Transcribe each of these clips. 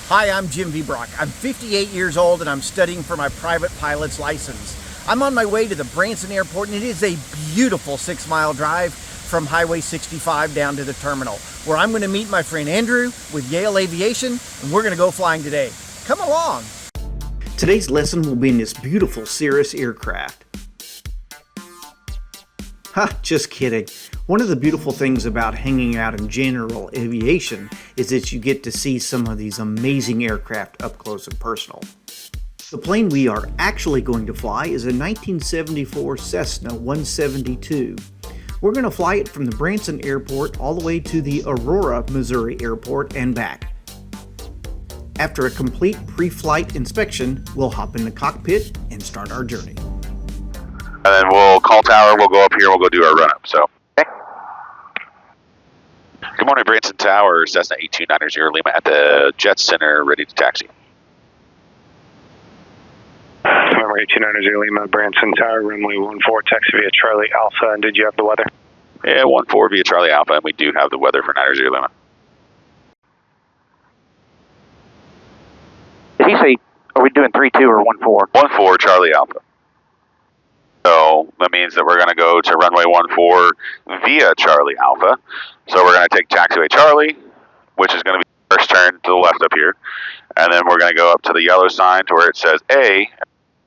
Hi, I'm Jim V. Brock. I'm 58 years old and I'm studying for my private pilot's license. I'm on my way to the Branson Airport and it is a beautiful 6-mile drive from Highway 65 down to the terminal, where I'm going to meet my friend Andrew with Yale Aviation and we're going to go flying today. Come along! Today's lesson will be in this beautiful Cirrus aircraft. Just kidding. One of the beautiful things about hanging out in general aviation is that you get to see some of these amazing aircraft up close and personal. The plane we are actually going to fly is a 1974 Cessna 172. We're going to fly it from the Branson Airport all the way to the Aurora Missouri Airport and back. After a complete pre-flight inspection, we'll hop in the cockpit and start our journey. And then we'll call tower, we'll go up here, we'll go do our run-up, so. Okay. Good morning, Branson Tower, Cessna 8290 Lima at the Jet Center, ready to taxi. November 8290 Lima, Branson Tower, runway 14, taxi via Charlie Alpha, and did you have the weather? Yeah, 14 via Charlie Alpha, and we do have the weather for 90 Lima. Did he say, are we doing 3-2 or 1-4? 14 Charlie Alpha. So that means that we're going to go to runway 14 via Charlie Alpha. So we're going to take taxiway Charlie, which is going to be the first turn to the left up here. And then we're going to go up to the yellow sign to where it says A,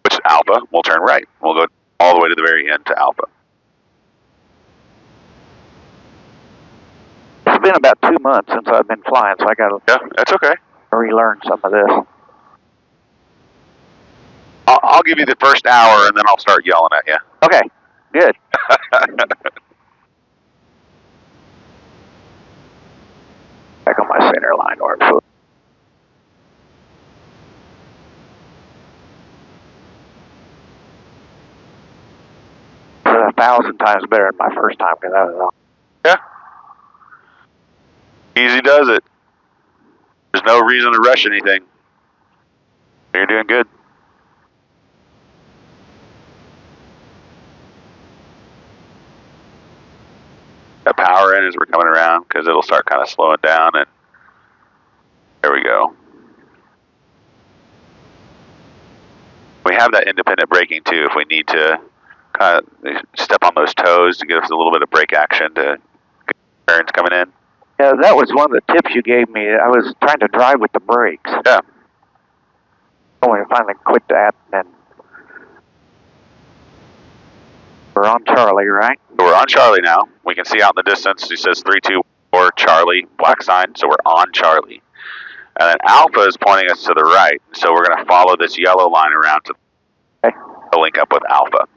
which is Alpha. We'll turn right. We'll go all the way to the very end to Alpha. It's been about 2 months since I've been flying, so I got to that's okay. relearn some of this. I'll give you the first hour, and then I'll start yelling at you. Okay, good. Back on my center line, North. 1,000 times better than my first time because I was on. Yeah. Easy does it. There's no reason to rush anything. You're doing good. Got power in as we're coming around because it'll start kind of slowing down, and there we go. We have that independent braking too if we need to kind of step on those toes to give us a little bit of brake action to get turns coming in. Yeah, that was one of the tips you gave me. I was trying to drive with the brakes. Yeah. Oh, I finally quit that, and then we're on Charlie, right? So we're on Charlie now. We can see out in the distance, it says 324 Charlie, black sign, so we're on Charlie. And then Alpha is pointing us to the right, so we're going to follow this yellow line around to link up with Alpha.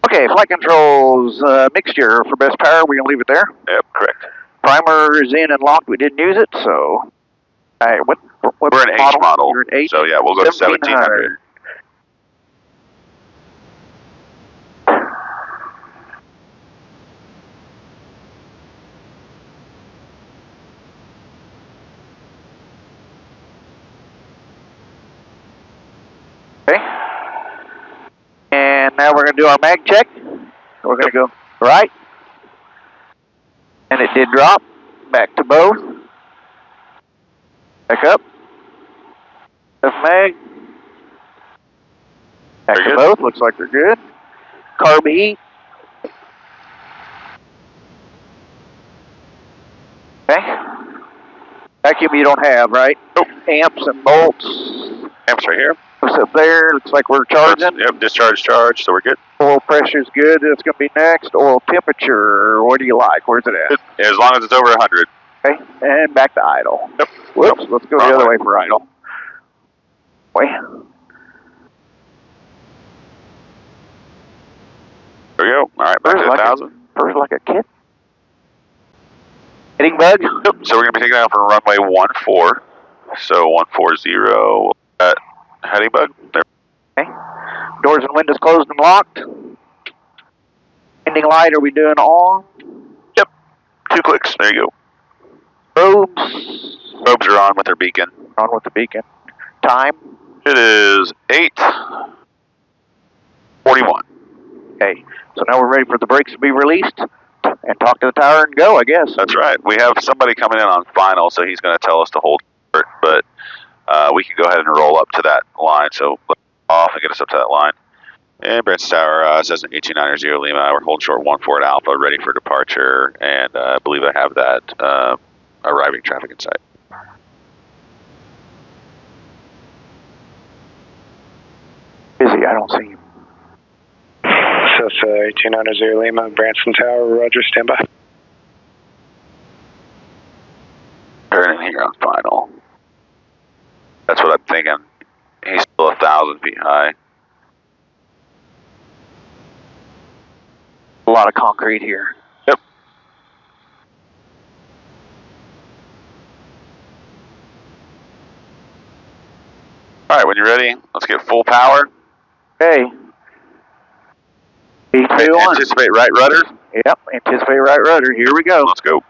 Okay, flight controls mixture for best power. We're going to leave it there. Yep, correct. Primer is in and locked. We didn't use it, so. What we're an H model. You're an H? So yeah, we'll go to 1700. Okay. And now we're going to do our mag check. We're going to go right. And it did drop. Back to both. Back up. Left mag. Back to both. Looks like they're good. Carb heat. Okay. Vacuum you don't have, right? Nope. Amps and bolts. Amps right here. What's up there? Looks like we're charging. Yep, discharge charge, so we're good. Oil pressure's good. That's going to be next. Oil temperature. What do you like? Where's it at? As long as it's over 100. Okay, and back to idle. Yep. Whoops, let's go the other way for idle. Wait. There we go. All right, back to 1,000. First like a kid. Hitting bug? Yep, so we're going to be taking off from runway 14. So 140 at heading bug. There. Okay. Doors and windows closed and locked. Ending light, are we doing on? Yep. 2 clicks. There you go. Probes. Probes are on with their beacon. On with the beacon. Time? It is 8:41. Okay. So now we're ready for the brakes to be released. and talk to the tower and go, I guess. That's right. We have somebody coming in on final, so he's going to tell us to hold short, but we can go ahead and roll up to that line. So let's off and get us up to that line. And Branson Tower, Cessna 1890 Lima. We're holding short 14 at Alpha, ready for departure, and I believe I have that arriving traffic in sight. Busy, I don't see him. Cessna 1890 Lima, Branson Tower, roger, standby. Turning here on final. That's what I'm thinking. He's still 1,000 feet high. A lot of concrete here. Yep. All right, when you're ready, let's get full power. Okay. Anticipate right rudder. Yep, anticipate right rudder. Here we go. Let's go.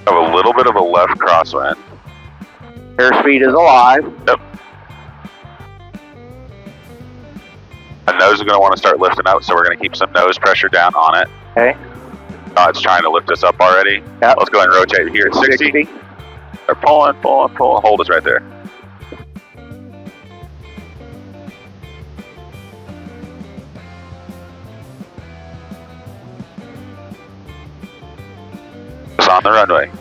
Have a little bit of a left crosswind. Airspeed is alive. Yep. The nose is going to want to start lifting up, so we're going to keep some nose pressure down on it. Okay. It's trying to lift us up already. Yep. Let's go ahead and rotate here at 60. They're pulling. Hold us right there. It's on the runway.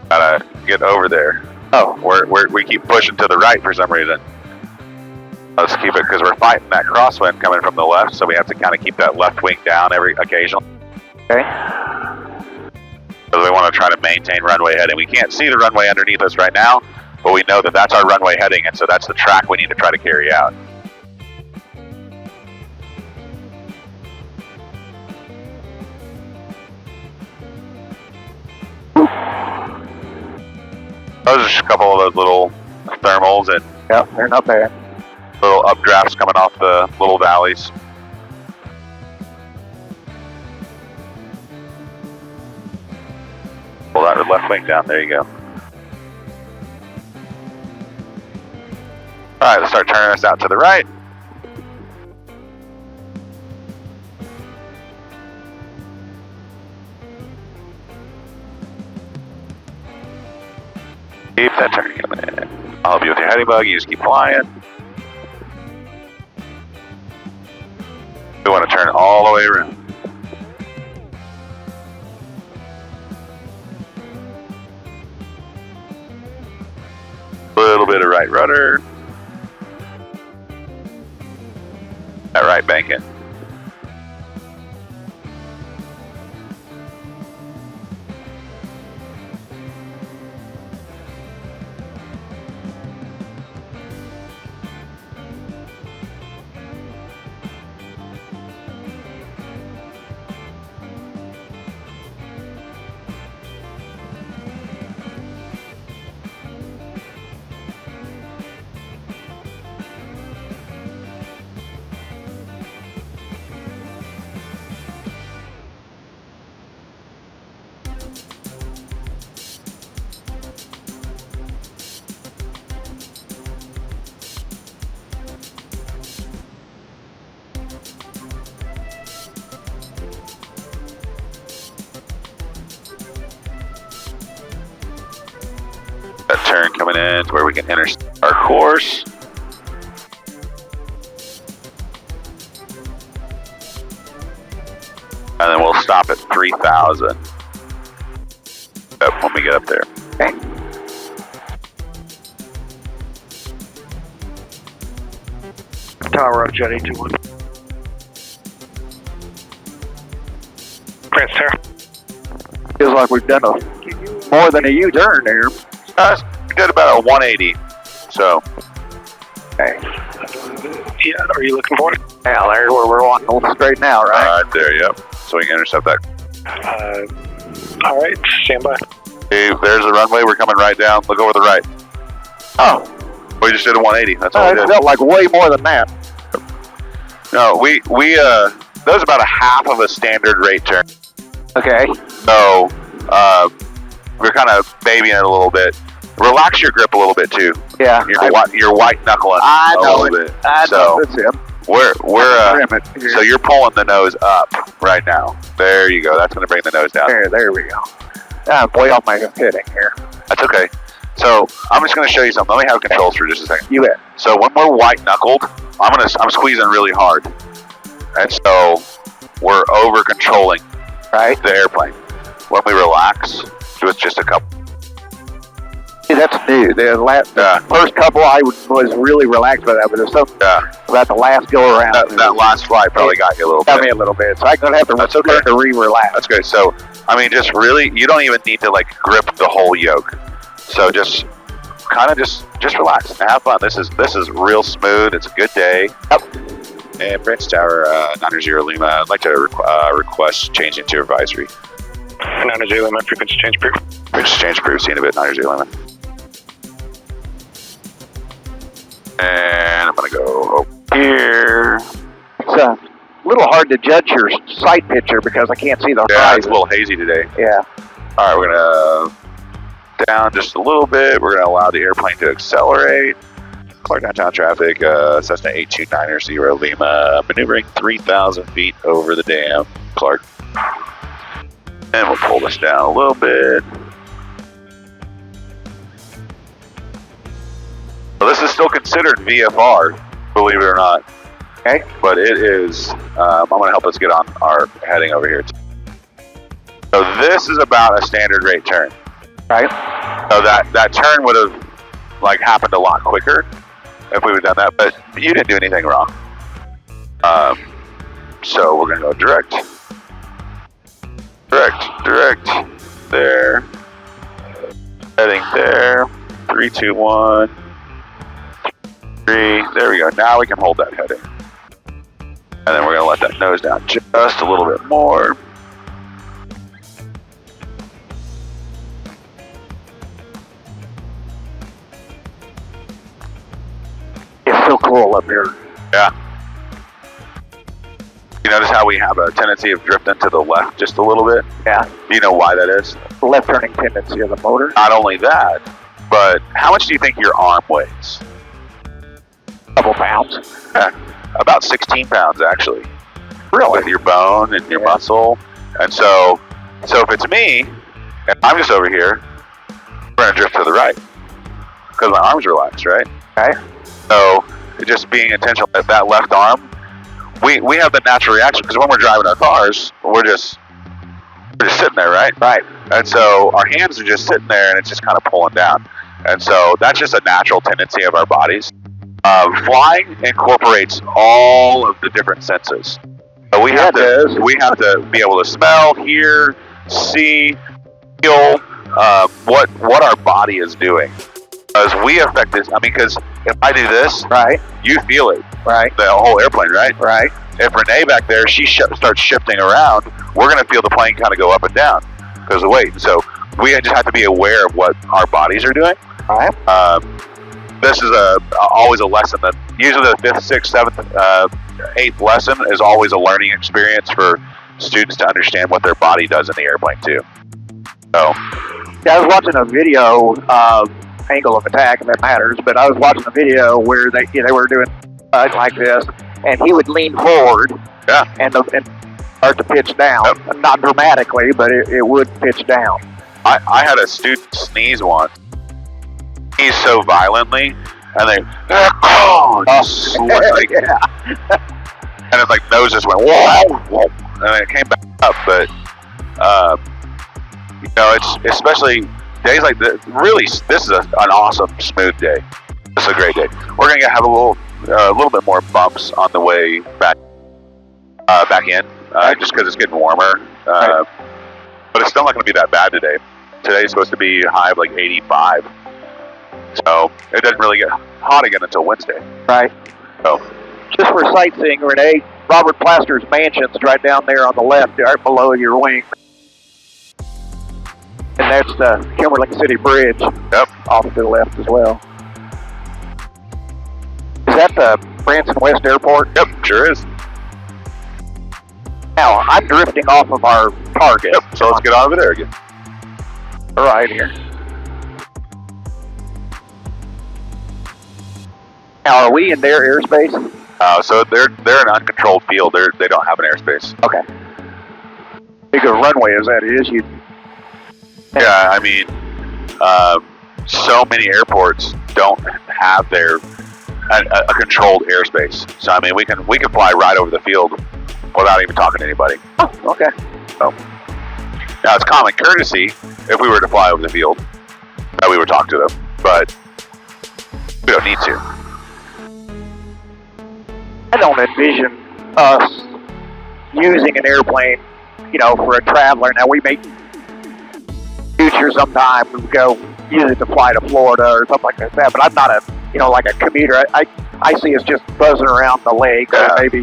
Gotta get over there. Oh, we keep pushing to the right for some reason. Let's keep it, because we're fighting that crosswind coming from the left, so we have to kind of keep that left wing down every occasional. Okay. Because we want to try to maintain runway heading. We can't see the runway underneath us right now, but we know that that's our runway heading, and so that's the track we need to try to carry out. Those are just a couple of those little thermals and Yep, they're not bad. little updrafts coming off the little valleys. Pull that left wing down. There you go. All right, let's start turning us out to the right. Keep that turn coming in. I'll help you with your heading bug. You just keep flying. We want to turn all the way around. A little bit of right rudder. That right banking. That turn coming in to where we can intersect our course. And then we'll stop at 3,000 when we get up there. Okay. Tower up, Jet 821. Branson Tower. Feels like we've done more than a U-turn there. We did about a 180, so. Okay. Yeah, are you looking for it? Yeah, there's where we're wanting to straighten out, right? Right there, yep. So we can intercept that. All right, stand by. Hey, there's the runway. We're coming right down. Look over the right. Oh. We just did a 180. That's all we It did. felt like way more than that. No, that was about a half of a standard rate turn. Okay. So, we're kind of babying it a little bit. Relax your grip a little bit too. Yeah. You're white knuckling I a know little it. bit. I know that's him. So you're pulling the nose up right now. There you go. That's going to bring the nose down. There we go. I'm way off my heading here. That's okay. So I'm just going to show you something. Let me have controls for just a second. You bet. So when we're white knuckled, I'm squeezing really hard, and so we're over controlling the airplane. When we relax, with just a couple. See, that's new. The first couple, I was really relaxed by that, but there's something about the last go around. That last flight probably got you a little bit. Got me a little bit. So I'm going to have to learn to re-relax. That's good. So, I mean, just really, you don't even need to like grip the whole yoke. So just kind of just relax and have fun. This is real smooth. It's a good day. Yep. And Branson Tower, 90 Lima, I'd like to request changing to advisory. 90 Lima, frequency change proof. Frequency change proof, seen a bit, 90 Lima. And I'm going to go over here. It's a little hard to judge your sight picture because I can't see the horizon. Yeah, it's a little hazy today. Yeah. All right, we're going to down just a little bit. We're going to allow the airplane to accelerate. Clark downtown traffic, Cessna 829er Lima, maneuvering 3,000 feet over the dam. Clark. And we'll pull this down a little bit. Well, this is still considered VFR, believe it or not. Okay. But it is, I'm going to help us get on our heading over here. So this is about a standard rate turn. Right. So that turn would have like happened a lot quicker if we would have done that, but you didn't do anything wrong. So we're going to go direct, there, heading there, 3, 2, 1, 3, there we go. Now we can hold that heading. And then we're going to let that nose down just a little bit more. It's so cool up here. Yeah. You notice how we have a tendency of drifting to the left just a little bit? Yeah. Do you know why that is? The left turning tendency of the motor. Not only that, but how much do you think your arm weighs? A couple pounds. About 16 pounds, actually. Really? With your bone and your muscle. And so if it's me, and I'm just over here, we're going to drift to the right. Because my arm's relaxed, right? Okay. So just being intentional at that left arm, we have the natural reaction because when we're driving our cars, we're just sitting there, right? Right. And so our hands are just sitting there and it's just kind of pulling down. And so that's just a natural tendency of our bodies. Flying incorporates all of the different senses. So we have to be able to smell, hear, see, feel what our body is doing. Because we affect this. I mean, because if I do this, you feel it. Right. The whole airplane, right? Right. If Renee back there, she starts shifting around, we're going to feel the plane kind of go up and down because of the weight. So we just have to be aware of what our bodies are doing. Right. This is always a lesson that usually the 5th, 6th, 7th, 8th lesson is always a learning experience for students to understand what their body does in the airplane too. So, yeah, I was watching a video of angle of attack, if that matters, but I was watching a video where they were doing like this, and he would lean forward and start to pitch down. Yep. Not dramatically, but it would pitch down. I had a student sneeze once. Sneeze so violently, and they and it's like nose just went whoa, and then it came back up. But it's especially days like this. Really, this is an awesome smooth day. This is a great day. We're gonna have a little bit more bumps on the way back in, just because it's getting warmer. But it's still not gonna be that bad today. Today's supposed to be a high of like 85. So it doesn't really get hot again until Wednesday. Right. So just for sightseeing, Renee, Robert Plaster's mansion's right down there on the left, right below your wing. And that's the Kimberley City Bridge. Yep. Off to the left as well. Is that the Branson West Airport? Yep, sure is. Now, I'm drifting off of our target. Yep, so let's get out of there again. right here. Now, are we in their airspace? So they're an uncontrolled field. They don't have an airspace. Okay. Big a runway as that is, you. Yeah, I mean, so many airports don't have their a controlled airspace. So I mean, we can fly right over the field without even talking to anybody. Oh, okay. So now it's common courtesy if we were to fly over the field that we would talk to them, but we don't need to. I don't envision us using an airplane, you know, for a traveler. Now, we may future sometime we go use it to fly to Florida or something like that, but I'm not a, you know, like a commuter. I see us just buzzing around the lake, or maybe,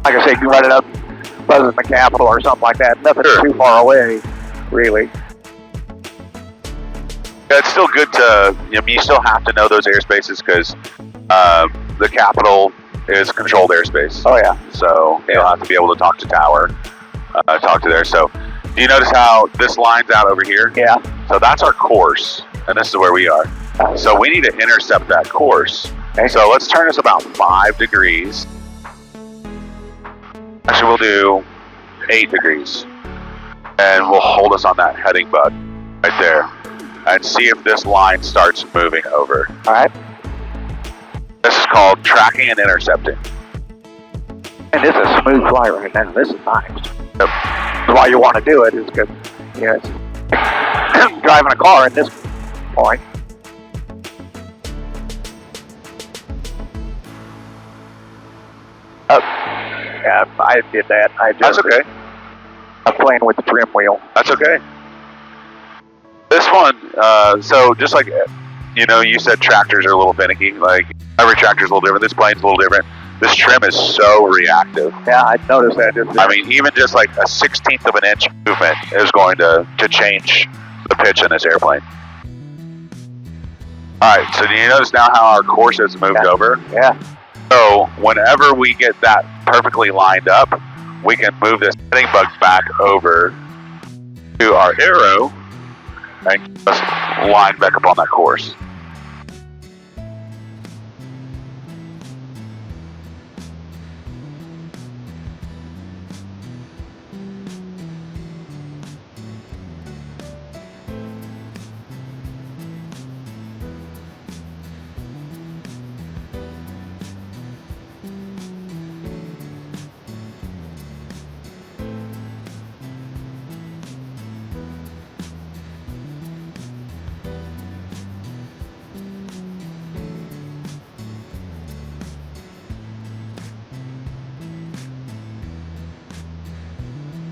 like I said, you run it up, buzzing the Capitol or something like that. Nothing too far away, really. Yeah, it's still good to, you still have to know those airspaces because the Capitol is controlled airspace. Oh, yeah. So you'll have to be able to talk to tower, talk to there. So do you notice how this line's out over here? Yeah. So that's our course, and this is where we are. So we need to intercept that course. Okay. So let's turn this about 5 degrees. Actually, we'll do 8 degrees. And we'll hold us on that heading bud right there. And see if this line starts moving over. All right. This is called tracking and intercepting. And this is a smooth flight right now. This is nice. Yep. Why you want to do it is because, you know, it's driving a car at this point. Yeah, I did that. That's okay. I'm playing with the trim wheel. That's okay. This one, so just like, you said tractors are a little finicky. Like, every tractor's a little different. This plane's a little different. This trim is so reactive. Yeah, I noticed that. I mean, even just like a 1/16 of an inch movement is going to change the pitch in this airplane. All right, so do you notice now how our course has moved over? Yeah. So whenever we get that perfectly lined up, we can move this heading bug back over to our arrow and just line back up on that course.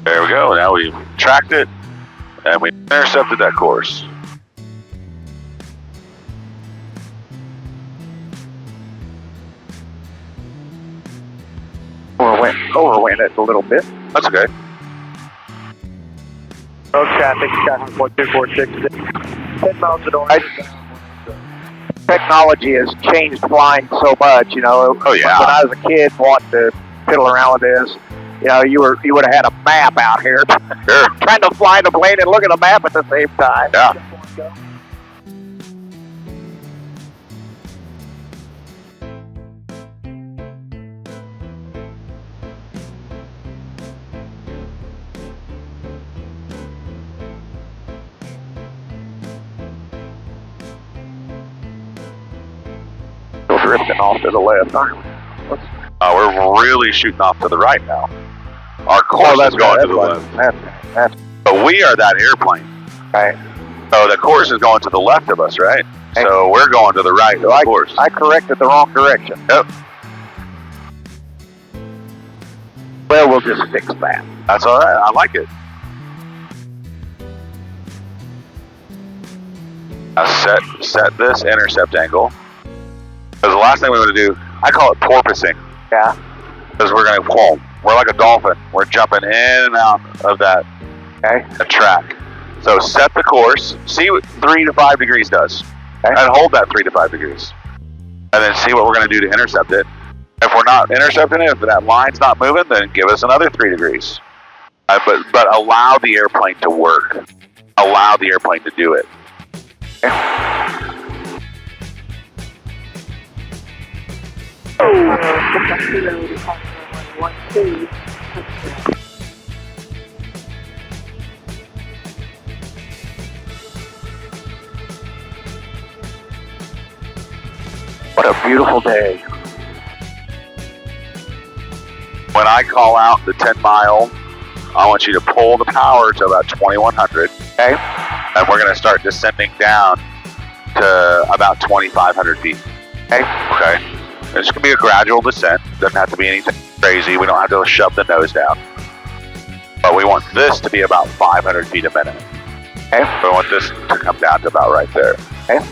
There we go. Now we've tracked it and we intercepted that course. Overwent it a little bit. That's okay. Traffic, 4246. 10 miles an hour. Technology has changed flying so much, you know. Oh, yeah. When I was a kid wanting to fiddle around with this, you know, you would have had a map out here. Sure. Trying to fly the plane and look at a map at the same time. Yeah. Still drifting off to the left, aren't we? We're really shooting off to the right now. Our course is going to the left. That's But we are that airplane. right. So the course is going to the left of us, right? So we're going to the right of the course. I corrected the wrong direction. Yep. Well, we'll just fix that. That's all right. I like it. Now set this intercept angle. Because the last thing we want to do, I call it porpoising. Yeah. Because we're going to, we're like a dolphin. We're jumping in and out of that track. So set the course. See what 3 to 5 degrees does. And hold that 3 to 5 degrees. And then see what we're going to do to intercept it. If we're not intercepting it, if that line's not moving, then give us another 3 degrees. But allow the airplane to work. allow the airplane to do it. What a beautiful day. When I call out the 10 mile, I want you to pull the power to about 2100. Okay. And we're going to start descending down to about 2,500 feet. Okay. Okay. It's going to be a gradual descent. Doesn't have to be anything crazy. We don't have to shove the nose down. But we want this to be about 500 feet a minute. Okay. We want this to come down to about right there. Okay.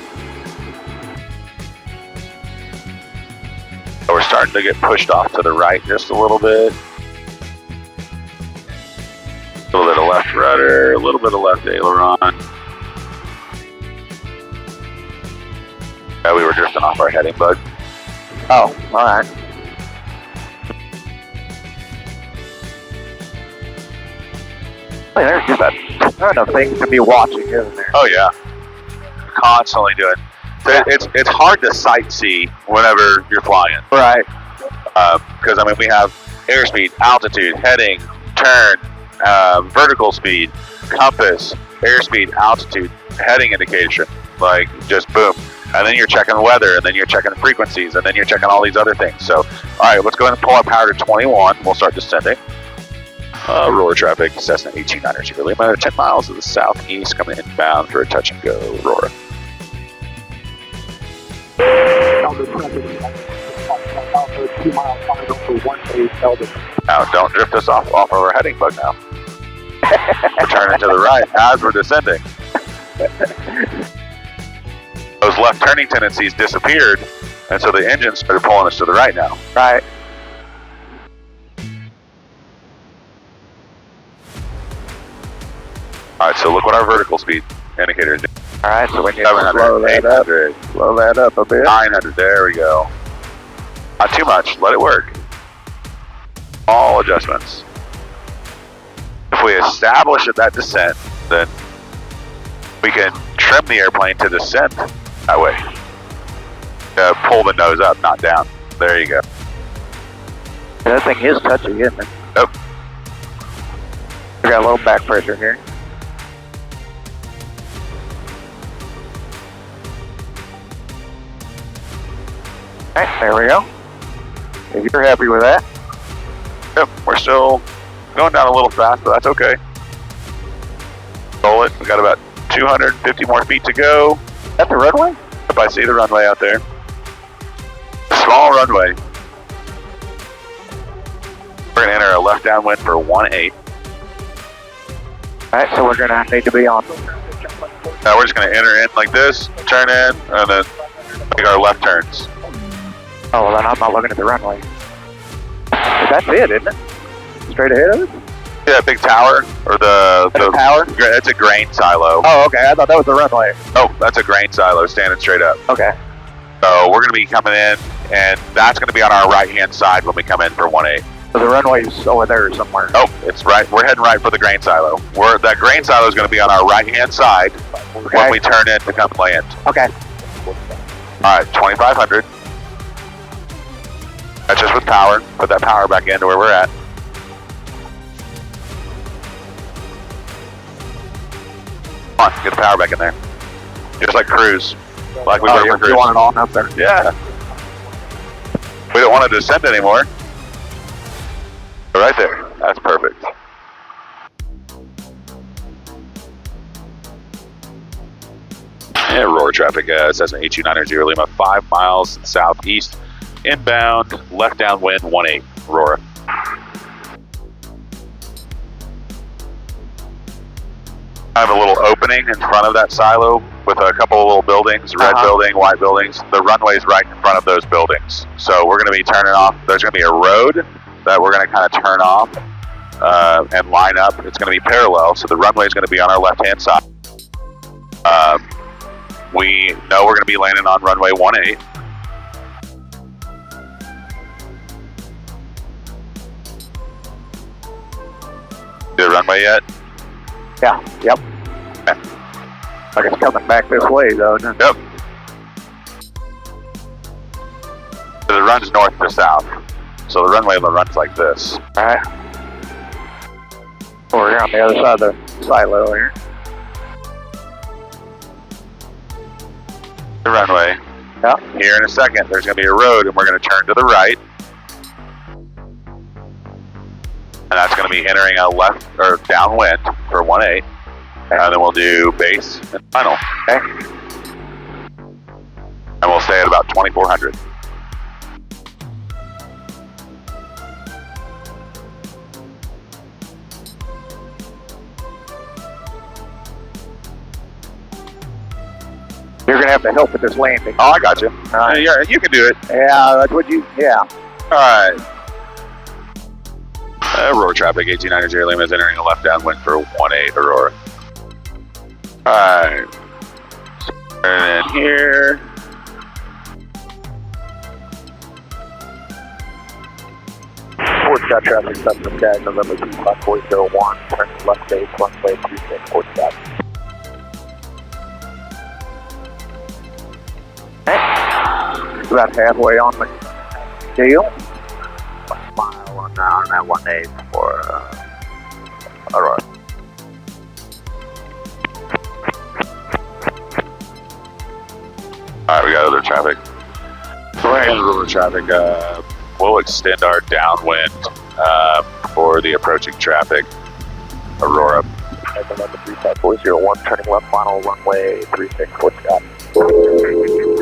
So we're starting to get pushed off to the right just a little bit. A little bit of left rudder, a little bit of left aileron. Yeah, we were drifting off our heading, bud. Oh, all right. Hey, there's just a ton of things to be watching, isn't there? Oh yeah, constantly doing. It's hard to sightsee whenever you're flying. Right. Because I mean we have airspeed, altitude, heading, turn, vertical speed, compass, airspeed, altitude, heading indication, like just boom. And then you're checking the weather, and then you're checking the frequencies, and then you're checking all these other things. So, all right, let's go ahead and pull our power to 21. We'll start descending. Aurora traffic, Cessna 1890 Lima, 10 miles to the southeast, coming inbound for a touch and go, Aurora. Now, don't drift us off of our heading bug now. We're turning to the right as we're descending. Those left turning tendencies disappeared, and so the engine started pulling us to the right now. Right. All right, so look what our vertical speed indicator is doing. All right, so we need to 700, slow that up. 800, Slow that up a bit. 900, there we go. Not too much, let it work. All adjustments. If we establish at that descent, then we can trim the airplane to descend that way. Pull the nose up, not down. There you go. That thing is touchy, isn't it? Nope. We got a little back pressure here. All right, there we go. If you're happy with that. Yep, we're still going down a little fast, but that's okay. Roll it. We got about 250 more feet to go. Is that the runway? If I see the runway out there. Small runway. We're going to enter a left downwind for 1-8. All right, so we're going to need to be on. Now we're just going to enter in like this, turn in, and then make our left turns. Oh, well, then I'm not looking at the runway. That's it, isn't it? Straight ahead of us? Yeah, big tower, or the tower? It's a grain silo. Oh, okay. I thought that was the runway. Oh, that's a grain silo standing straight up. Okay. So we're going to be coming in, and that's going to be on our right-hand side when we come in for 1-8. So the runway's over there somewhere. Oh, it's right. We're heading right for the grain silo. That grain silo is going to be on our right-hand side when we turn in to come land. Okay. All right, 2,500. That's just with power. Put that power back into where we're at. Come on, get the power back in there. Just like cruise. Like we were for cruise. You want it on up there? Yeah. We don't want to descend anymore. Right there. That's perfect. And Aurora traffic, Cessna 8290 Lima, 5 miles southeast, inbound, left downwind, 1-8, Aurora. I have a little opening in front of that silo with a couple of little buildings, red building, white buildings. The runway's right in front of those buildings. So we're going to be turning off. There's going to be a road that we're going to kind of turn off and line up. It's going to be parallel, so the runway is going to be on our left-hand side. We know we're going to be landing on runway 18. The runway yet? Yeah. Yep. Like it's coming back this way, though. Isn't it? Yep. It runs north to south. So the runway runs like this. All right. Over here on the other side of the silo here. The runway. Yep. Here in a second, there's going to be a road, and we're going to turn to the right. And that's going to be entering a left or downwind for 1-8. Okay. And then we'll do base and final. Okay. And we'll stay at about 2400. You're gonna have to help with this landing. Oh, I got you. Yeah, you can do it. Yeah, that's what you. Yeah. All right. Aurora traffic, 1890 Lima is entering a left downwind for 1-8 Aurora. All right. And then here. Fort Scott traffic, Cessna Sky, November 2541, turning left base, runway 36, Fort Scott. About halfway on the deal. 1 mile on that 1-8 for Aurora. All right, we got other traffic. Aurora traffic. We'll extend our downwind for the approaching traffic. Aurora. November 3541, turning left, final runway 36, Fort Scott.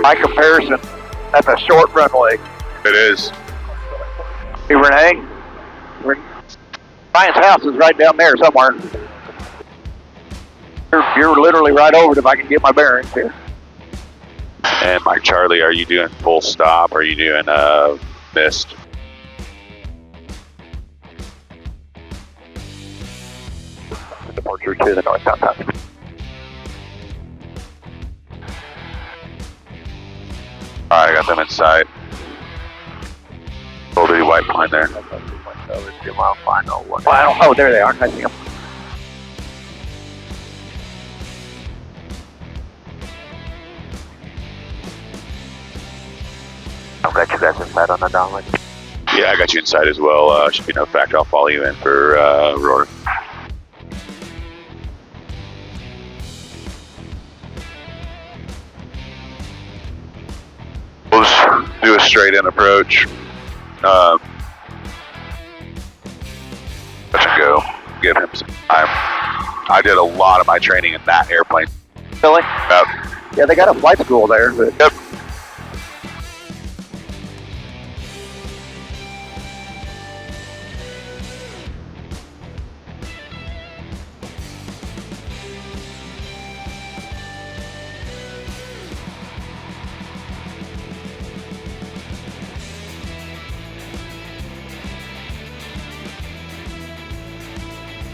By comparison, that's a short runway. It is. Hey, Renee? Ryan's house is right down there somewhere. You're literally right over it if I can get my bearings here. And Mike Charlie, are you doing full stop? Or are you doing missed? Departure to the northbound path. All right, I got them in sight. Full duty white plane there. 2 mile final. Oh, there they are. I see them. I've got you guys inside on the downwind. Yeah, I got you inside as well. Should be no fact. I'll follow you in for Aurora. We'll just do a straight in approach. Touch and go. Give him some time. I did a lot of my training in that airplane. Really? Yep. Yeah, they got a flight school there. But Yep.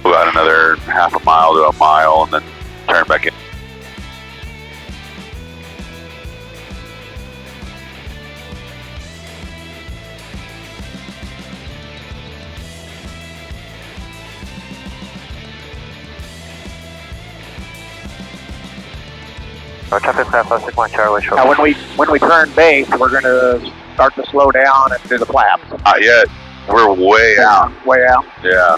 About another half a mile to a mile and then turn back in. Traffic South 61 Charlie short. now, when we turn base, we're going to start to slow down and do the flaps. Not yet. We're way out. Way out. Yeah.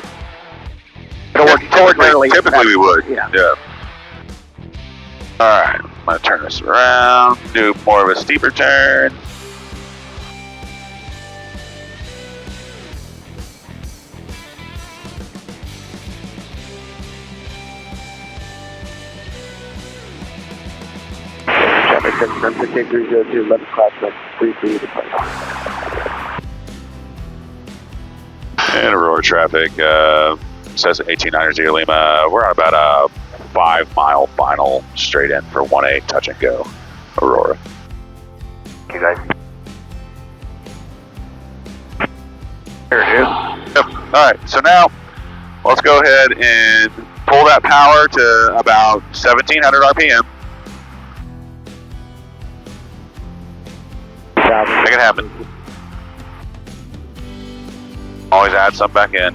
Ordinarily, Typically we would. Yeah. All right. I'm going to turn this around, do more of a steeper turn. Traffic 66302, left crosswind 33 to And Aurora traffic says 1890 Lima. We're on about a 5 mile final straight in for 1-8 touch and go. Aurora. You guys. There it is. Yep. All right. So now let's go ahead and pull that power to about 1700 RPM. Make it happen. Always add some back in.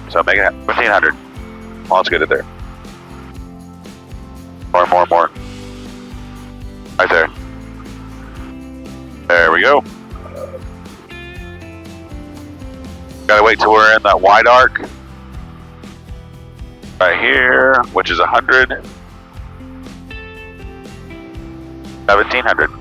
So make it happen. 1500. Well, let's get it there. More. Right there. There we go. Gotta wait till we're in that wide arc. Right here, which is 100. 1700.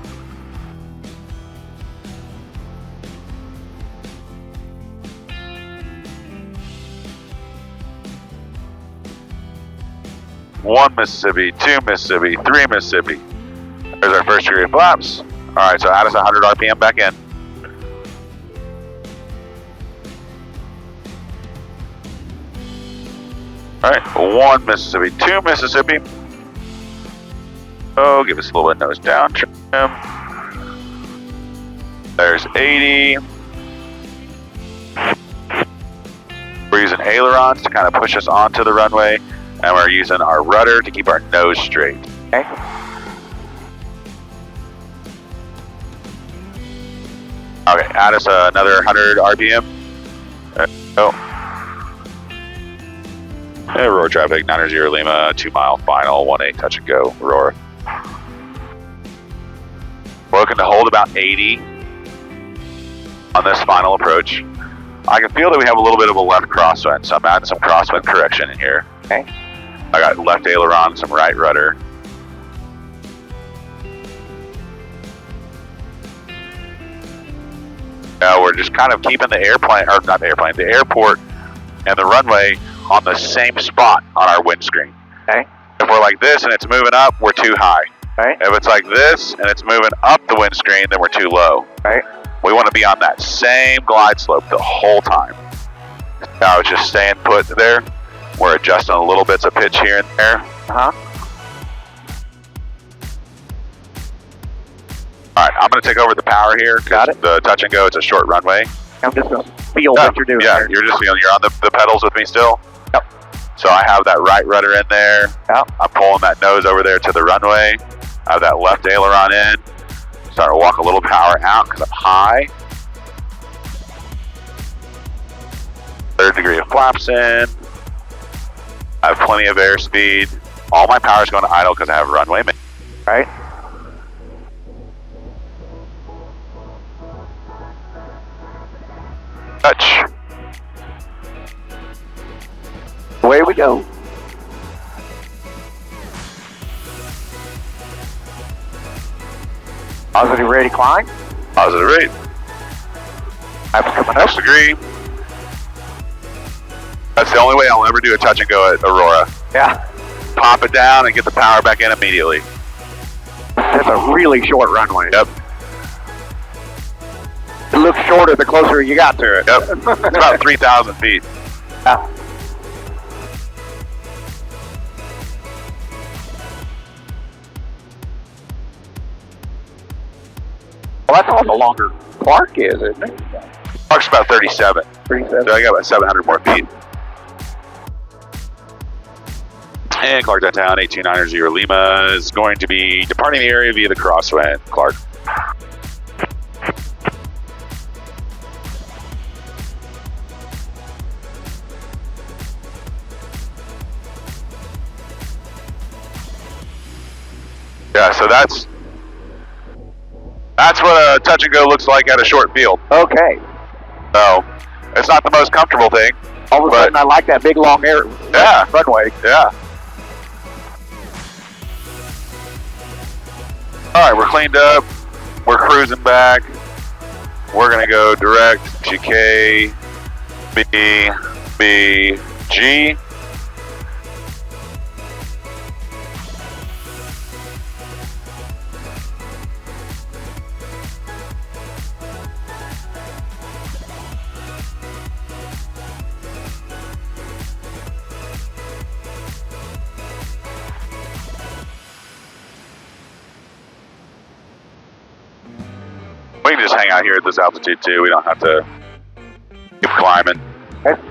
One Mississippi, 2 Mississippi, 3 Mississippi. There's our first degree of flaps. All right, so add us 100 RPM back in. All right, 1 Mississippi, 2 Mississippi. Oh, give us a little bit of nose down trim. There's 80. We're using ailerons to kind of push us onto the runway, and we're using our rudder to keep our nose straight. Okay. Okay, add us another 100 RPM. There we go. Aurora traffic, 90 Lima, 2 mile final, 18 touch and go, Aurora. We're looking to hold about 80 on this final approach. I can feel that we have a little bit of a left crosswind, so I'm adding some crosswind correction in here. Okay. I got left aileron, some right rudder. Now we're just kind of keeping the airplane, or not the airplane, the airport and the runway on the same spot on our windscreen. Okay. If we're like this and it's moving up, we're too high. Right. If it's like this and it's moving up the windscreen, then we're too low. Right. We want to be on that same glide slope the whole time. Now it's just staying put there. We're adjusting a little bits of pitch here and there. Uh-huh. All right, I'm going to take over the power here. Got it. The touch and go, it's a short runway. I'm just going to feel what you're doing Yeah, there. you're just feeling, you're on the pedals with me still? Yep. So I have that right rudder in there. Yep. I'm pulling that nose over there to the runway. I have that left aileron in. Start to walk a little power out because I'm high. 3rd degree of flaps in. I have plenty of airspeed. All my power is going to idle because I have runway. Right. Touch. Away we go. Positive ready climb. Positive rate. That's coming up. Next degree. That's the only way I'll ever do a touch and go at Aurora. Yeah. Pop it down and get the power back in immediately. That's a really short runway. Yep. It looks shorter the closer you got to it. Yep. It's about 3,000 feet. Yeah. Well, that's on the longer Clark is, isn't it? Clark's about 37. 37. So I got about 700 more feet. And Clark downtown, 18900 Lima is going to be departing the area via the crosswind. Clark. Yeah, so that's what a touch and go looks like at a short field. Okay. So it's not the most comfortable thing. All of a sudden, I like that big long air runway. Yeah. All right, we're cleaned up. We're cruising back. We're gonna go direct to K, B, B, G. We can just hang out here at this altitude too. We don't have to keep climbing. Okay.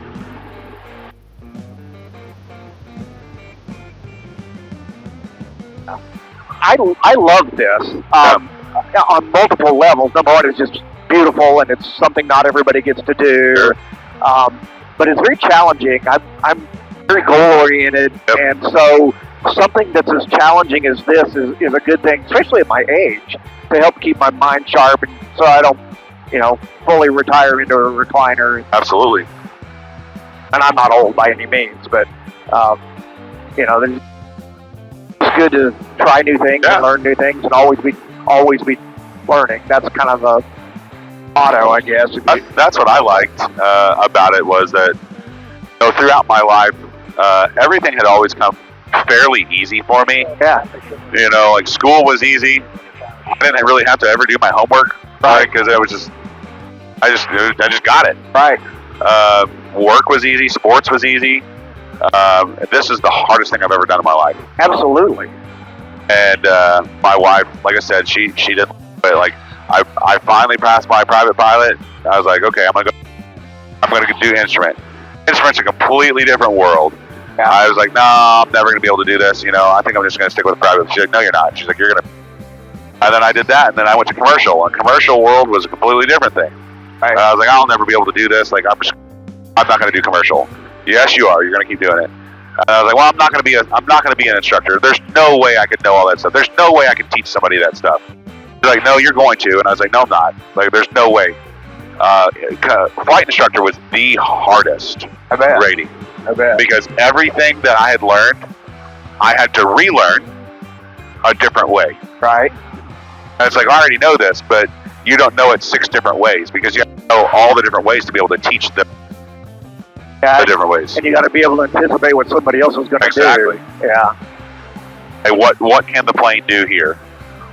I love this on multiple levels. Number one, it's just beautiful, and it's something not everybody gets to do. Sure. But it's very challenging. I'm very goal oriented, Yep. and so something that's as challenging as this is a good thing, especially at my age, to help keep my mind sharp, and so I don't, fully retire into a recliner. Absolutely. And I'm not old by any means, but it's good to try new things and learn new things, and always be learning. That's kind of a motto, I guess. That's what I liked about it, was that throughout my life, everything had always come fairly easy for me. Yeah. Like school was easy. I didn't really have to ever do my homework, right? Because it was I just got it. Right. Work was easy. Sports was easy. This is the hardest thing I've ever done in my life. Absolutely. And my wife, like I said, she didn't. But like I finally passed my private pilot. I was like, okay, I'm gonna do instrument. Instrument's a completely different world. Yeah. I was like, no, I'm never gonna be able to do this. I think I'm just gonna stick with private. She's like, no, you're not. She's like, you're gonna. And then I did that, and then I went to commercial. And commercial world was a completely different thing. Right. I was like, I'll never be able to do this. Like, I'm not gonna do commercial. Yes, you are. You're gonna keep doing it. And I was like, well, I'm not gonna be an instructor. There's no way I could know all that stuff. There's no way I could teach somebody that stuff. She's like, no, you're going to. And I was like, no, I'm not. Like, there's no way. Flight instructor was the hardest rating. I bet. Because everything that I had learned, I had to relearn a different way. Right. And it's like, I already know this, but you don't know it 6 different ways, because you have to know all the different ways to be able to teach them the different ways. And you got to be able to anticipate what somebody else is going to do. Exactly. Yeah. Hey, what can the plane do here?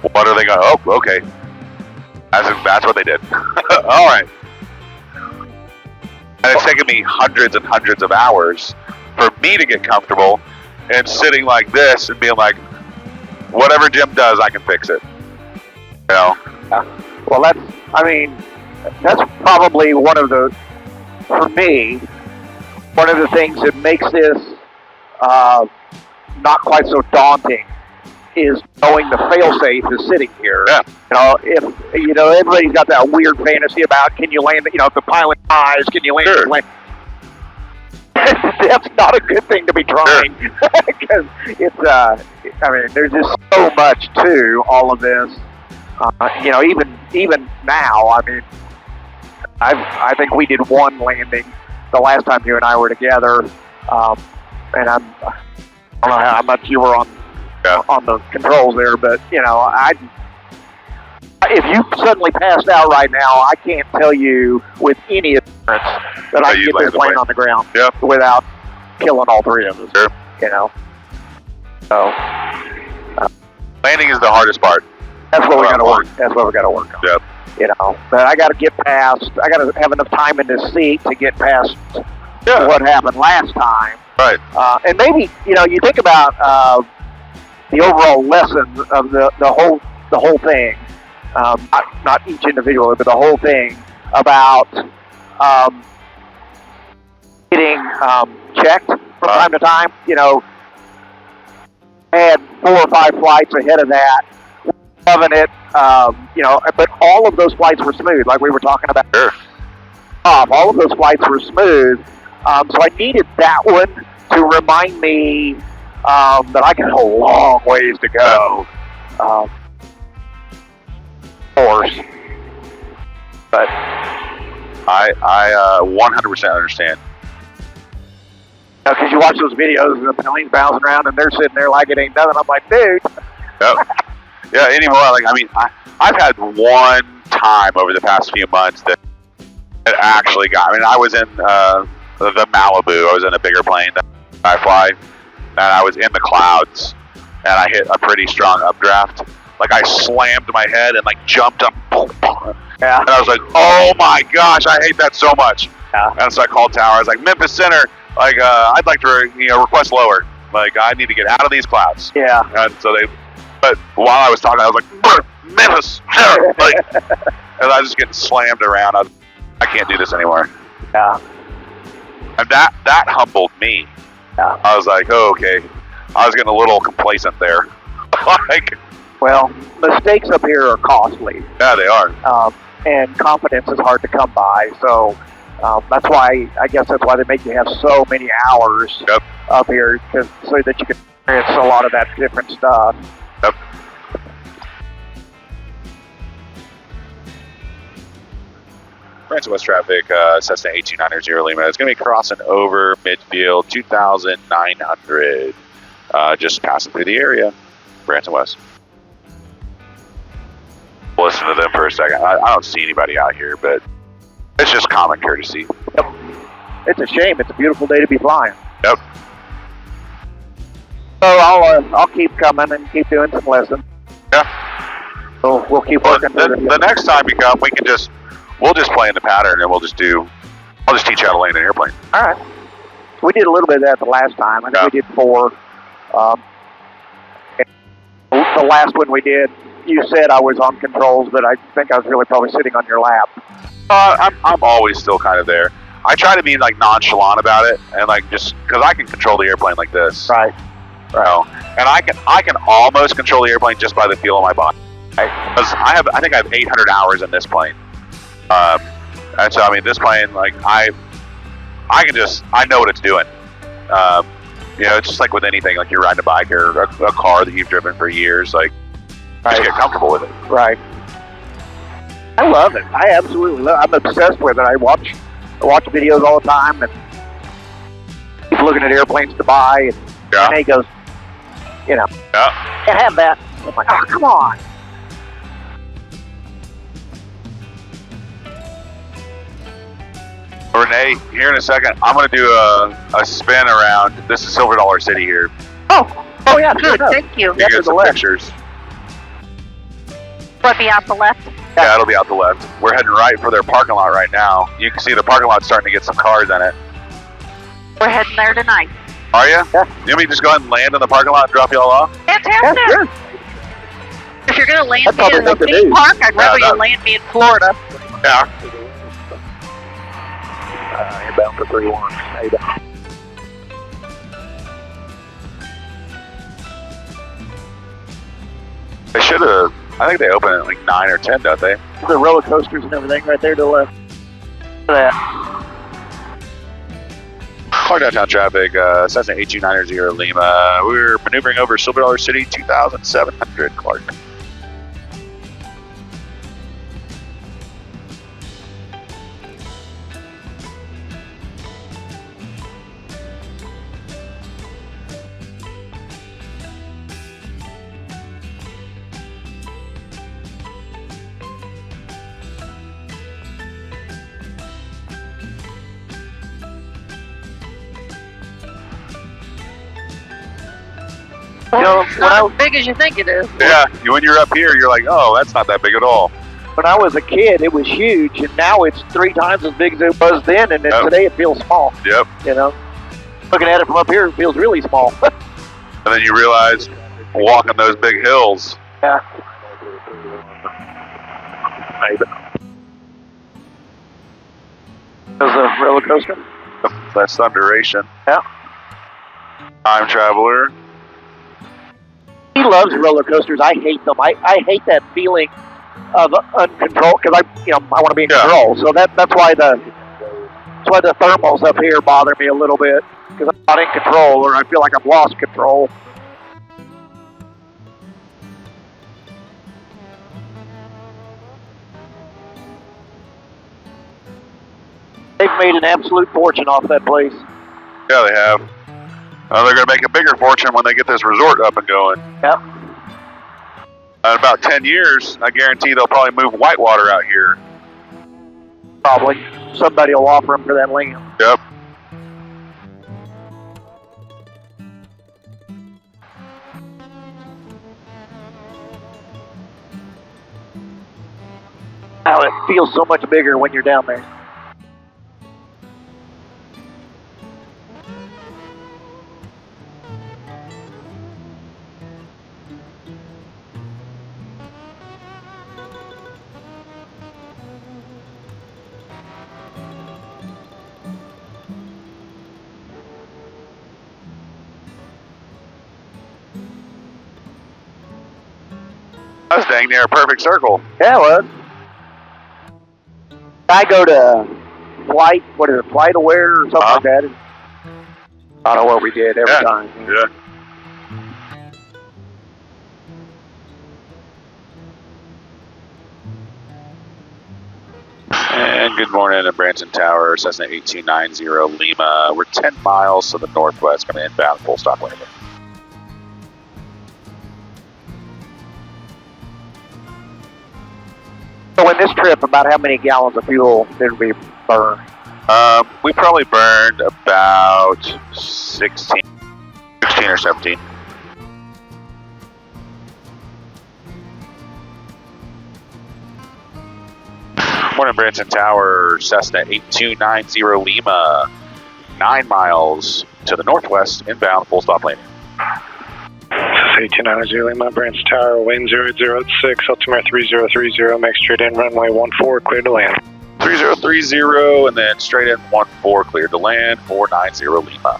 What are they going? Oh, okay. That's what they did. All right. And it's taken me hundreds and hundreds of hours for me to get comfortable and sitting like this and being like, whatever Jim does, I can fix it. Yeah. Well, that's probably for me, one of the things that makes this not quite so daunting is knowing the fail-safe is sitting here. Yeah. If everybody's got that weird fantasy about, can you land? If the pilot dies, can you land? Sure. That's not a good thing to be trying, because it's. There's just so much to all of this. Even now. I think we did one landing the last time you and I were together, and I don't know how much you were on the controls there, but if you suddenly passed out right now, I can't tell you with any assurance that I can get this plane on the ground without killing all 3 of us. Sure. So landing is the hardest part. that's what we got to work. That's what we got to work on. Yep. But I got to get past. I got to have enough time in this seat to get past what happened last time. Right. And maybe you think about the overall lesson of the whole thing. Not each individual, but the whole thing about getting checked from time to time. I had 4 or 5 flights ahead of that. Loving it, but all of those flights were smooth, like we were talking about. Sure. All of those flights were smooth, so I needed that one to remind me that I got a long ways to go. Of course, but I 100% understand. Because you watch those videos of the planes bouncing around and they're sitting there like it ain't nothing. I'm like, dude. Yep. Yeah, anymore. I've had one time over the past few months that it actually got. I was in the Malibu. I was in a bigger plane that I fly, and I was in the clouds, and I hit a pretty strong updraft. I slammed my head and jumped up. Yeah. And I was like, oh my gosh, I hate that so much. Yeah. And so I called Tower. I was like, Memphis Center, I'd like to request lower. I need to get out of these clouds. Yeah. And so but while I was talking, I was like, Memphis Center. And I was just getting slammed around. I can't do this anymore. Yeah. And that humbled me. Yeah. I was like, oh, okay. I was getting a little complacent there. Well, mistakes up here are costly. Yeah, they are. And confidence is hard to come by. So that's why, I guess that's why they make you have so many hours up here, so that you can It's a lot of that different stuff. Yep. Branson West traffic, Cessna 8290 Lima. It's going to be crossing over midfield 2,900. Just passing through the area. Branson West. Listen to them for a second. I don't see anybody out here, but it's just common courtesy. Yep. It's a shame. It's a beautiful day to be flying. Yep. So I'll keep coming and keep doing some lessons. Yeah. So we'll keep Well, working. the next time you come, we'll just play in the pattern, and I'll just teach you how to land an airplane. All right. We did a little bit of that the last time. I think we did 4. The last one we did, you said I was on controls, but I think I was really probably sitting on your lap. I'm always still kind of there. I try to be like nonchalant about it, and like just because I can control the airplane like this. Right. You know? And I can almost control the airplane just by the feel of my body. Because I think I have 800 hours in this plane. And so, I mean, this plane, like, I know what it's doing. You know, it's just like with anything, like you're riding a bike or a car that you've driven for years, like, just get comfortable with it. Right. I love it. I absolutely love it. I'm obsessed with it. I watch videos all the time and keep looking at airplanes to buy. And he goes, you know, can't have that. I'm like, oh, come on. Renee, here in a second, I'm going to do a spin around. This is Silver Dollar City here. Oh yeah, good. Thank you. You get some pictures. Will it be out the left? Yeah, it'll be out the left. We're heading right for their parking lot right now. You can see the parking lot starting to get some cars in it. We're heading there tonight. Are you? Yeah. You want me to just go ahead and land in the parking lot and drop you all off? Fantastic. Yeah, sure. If you're going to land That's me probably in a make the theme news. park, I'd rather you land me in Florida. Yeah. Inbound for 31. They should have. I think they open at like 9 or 10, don't they? The roller coasters and everything right there to the left. Look at that. Car downtown traffic, Cessna 8290 Lima. We're maneuvering over Silver Dollar City, 2,700, Clark. You know, It's not as big as you think it is. Yeah, when you're up here, you're like, oh, that's not that big at all. when I was a kid, it was huge, and now it's 3 times as big as it was then, and then today it feels small. Yep. You know, looking at it from up here, it feels really small. And then you realize walking those big hills. Yeah. There's a roller coaster. That's Thunderation. Yeah. Time Traveler. He loves roller coasters. I hate them. I hate that feeling of uncontrolled because I want to be in control. So that's why the thermals up here bother me a little bit because I'm not in control or I feel like I've lost control. They've made an absolute fortune off that place. Yeah, they have. They're going to make a bigger fortune when they get this resort up and going. Yep. In about 10 years, I guarantee they'll probably move whitewater out here. Probably. Somebody will offer them for that land. Yep. Wow, it feels so much bigger when you're down there. That's dang near a perfect circle. Yeah, it was. I go to Flight Aware or something like that. I don't know what we did every time. Yeah. And good morning at Branson Tower, Cessna 1890 Lima. We're 10 miles to the northwest, coming inbound, full stop landing. So in this trip, about how many gallons of fuel did we burn? We probably burned about 16 or 17. Morning, Branson Tower, Cessna 8290 Lima. 9 miles to the northwest, inbound, full stop landing. 1890 Lima, Branson Tower, wind 0006, altimeter 3030, make straight in, runway 14, clear to land. 3030, and then straight in 14, cleared to land, 490 Lima.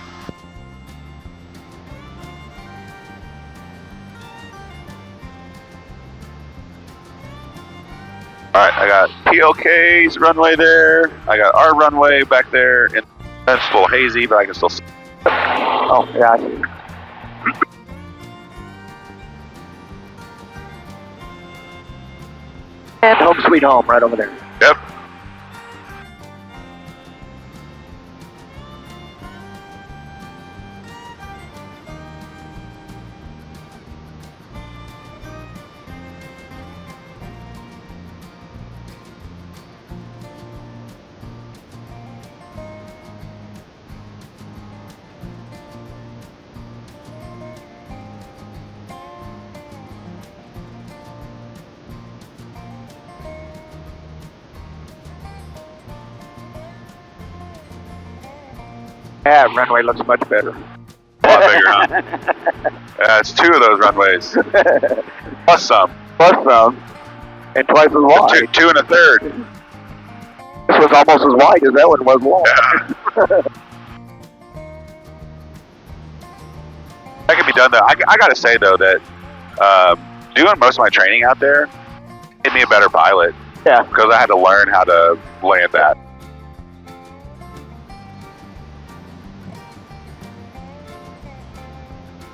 Alright, I got PLK's runway there. I got our runway back there. And that's a little hazy, but I can still see. Oh, yeah, I see. And home sweet home right over there. Yep. Yeah, runway looks much better. A lot bigger, huh? Yeah, it's 2 of those runways. Plus some. Plus some. And twice as wide. 2 and a third. This was almost as wide as that one was long. Yeah. That can be done, though. I got to say, though, that doing most of my training out there made me a better pilot. Yeah. Because I had to learn how to land that.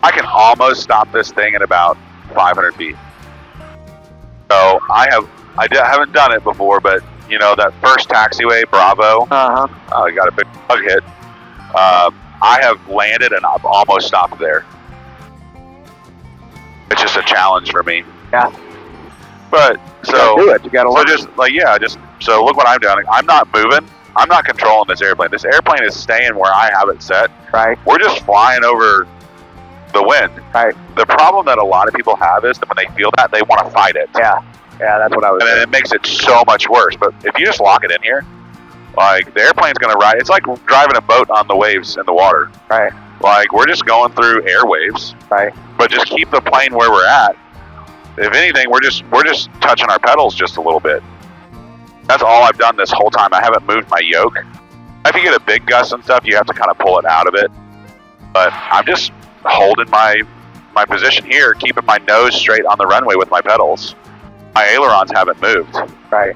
I can almost stop this thing at about 500 feet. So I haven't done it before, but you know that first taxiway, Bravo. I got a big bug hit. I have landed and I've almost stopped there. It's just a challenge for me. Yeah. But You gotta do it. You gotta learn. So look what I'm doing. I'm not moving. I'm not controlling this airplane. This airplane is staying where I have it set. Right. We're just flying over the wind. Right. The problem that a lot of people have is that when they feel that, they want to fight it. Yeah. Yeah, that's what I was And then saying. it makes it so much worse. But if you just lock it in here, like the airplane's going to ride. It's like driving a boat on the waves in the water. Right. Like we're just going through airwaves. Right. But just keep the plane where we're at. If anything, we're just touching our pedals just a little bit. That's all I've done this whole time. I haven't moved my yoke. If you get a big gust and stuff, you have to kind of pull it out of it. But I'm just holding my position here, keeping my nose straight on the runway with my pedals. My ailerons haven't moved. Right.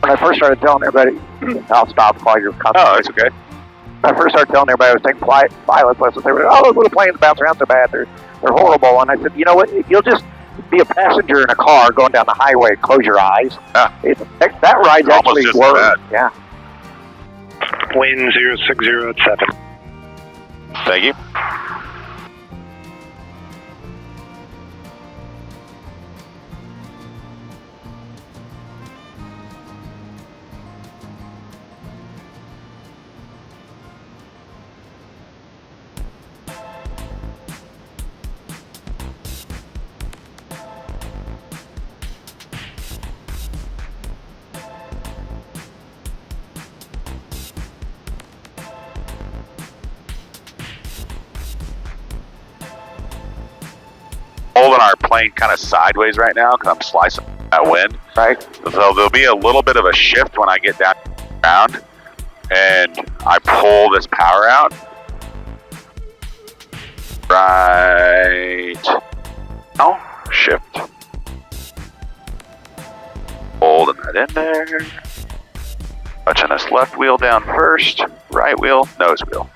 When I first started telling everybody, I'll stop while you're coming. Oh, it's okay. When I first started telling everybody I was taking pilot lessons, they were, oh, those little planes bounce around so bad, they're horrible. And I said, you know what, if you'll just be a passenger in a car going down the highway, close your eyes. Yeah. That ride's It's almost actually just as worse. bad. Yeah. Wind 060 at 7. Thank you. Holding our plane kind of sideways right now because I'm slicing that wind. Right. So there'll be a little bit of a shift when I get down to the ground and I pull this power out. Right. Now, shift. Holding that in there. Touching this left wheel down first. Right wheel, nose wheel.